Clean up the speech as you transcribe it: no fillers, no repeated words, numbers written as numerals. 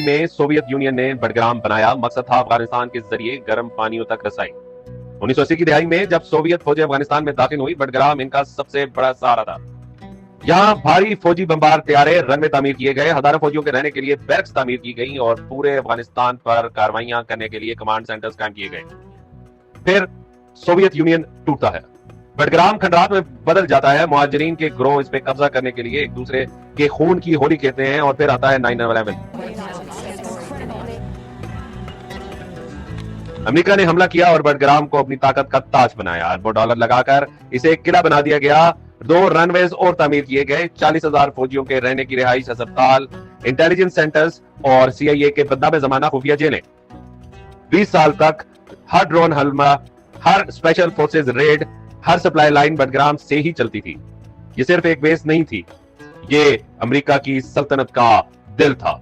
में Soviet union ने बडग्राम बनाया। मकसद था अफगानिस्तान के जरिए गर्म पानियों तक रसाई। 1980 की दिहाई में जब सोवियत फौजें अफगानिस्तान में दाखिल हुई, बडग्राम इनका सबसे बड़ा सहारा था। यहाँ भारी फौजी बमबार तैयारे रनवे तामीर किए गए, हजारों फौजियों के रहने के लिए बैरक्स तामीर की गई और पूरे अफगानिस्तान पर कार्रवाइयां करने के लिए कमांड सेंटर्स कायम किए गए। फिर सोवियत यूनियन टूटता है, बडग्राम खंडरात में बदल जाता है। मुहाजिरीन के ग्रोह इस पे कब्जा करने के लिए एक दूसरे के खून की होली कहते हैं और फिर आता है 9/11। अमेरिका ने हमला किया और बडग्राम को अपनी ताकत का ताज बनाया। अरबों डॉलर लगाकर इसे एक किला बना दिया गया। 2 रनवेज और तामीर किए गए। 40,000 फौजियों के रहने की रिहाइश, अस्पताल, इंटेलिजेंस सेंटर्स और CIA के बदनाम जमाना खुफिया जेलें। 20 साल तक हर ड्रोन हमला, हर स्पेशल फोर्सेज रेड, हर सप्लाई लाइन बडग्राम से ही चलती थी। ये सिर्फ एक बेस नहीं थी, ये अमेरिका की सल्तनत का दिल था।